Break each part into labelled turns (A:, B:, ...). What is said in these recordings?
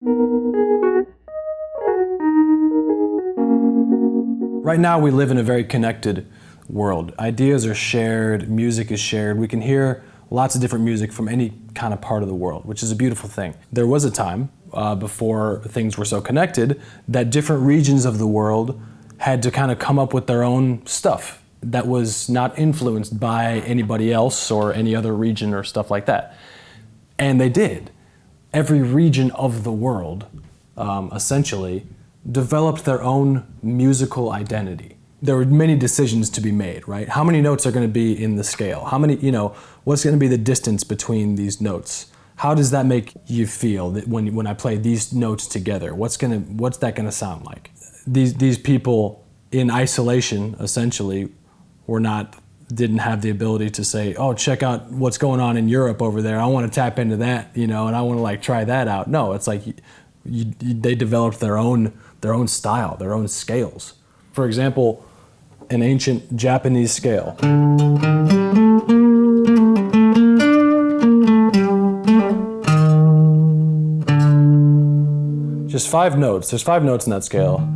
A: Right now we live in a very connected world. Ideas are shared, music is shared. We can hear lots of different music from any kind of part of the world, which is a beautiful thing. There was a time before things were so connected that different regions of the world had to kind of come up with their own stuff that was not influenced by anybody else or any other region or stuff like that. And they did. Every region of the world, essentially, developed their own musical identity. There were many decisions to be made, right? How many notes are going to be in the scale? How many, what's going to be the distance between these notes? How does that make you feel that when I play these notes together? What's that going to sound like? These people in isolation, essentially, didn't have the ability to say, oh, check out what's going on in Europe over there. I want to tap into that, and I want to try that out. No, it's like they developed their own style, their own scales. For example, an ancient Japanese scale. Just 5 notes. There's 5 notes in that scale.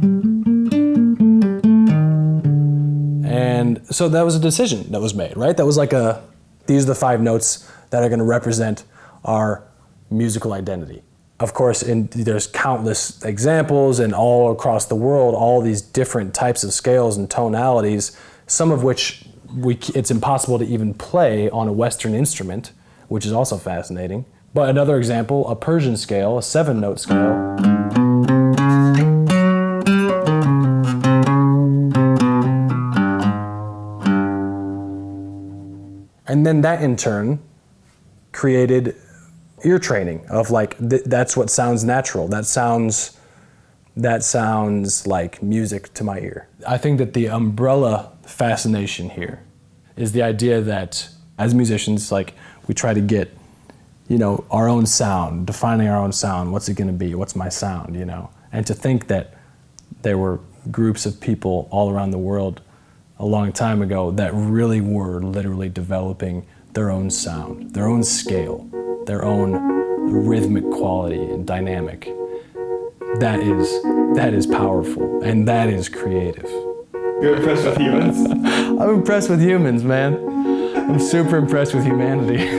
A: And so that was a decision that was made, right? That was these are the 5 notes that are going to represent our musical identity. Of course, there's countless examples, and all across the world, all these different types of scales and tonalities, some of which it's impossible to even play on a Western instrument, which is also fascinating. But another example, a Persian scale, a 7-note scale. And then that in turn created ear training of that's what sounds natural. That sounds like music to my ear. I think that the umbrella fascination here is the idea that as musicians, we try to get, our own sound, defining our own sound. What's it going to be? What's my sound? And to think that there were groups of people all around the world a long time ago that really were literally developing their own sound, their own scale, their own rhythmic quality and dynamic. That is powerful, and that is creative.
B: You're impressed with humans?
A: I'm impressed with humans, man. I'm super impressed with humanity.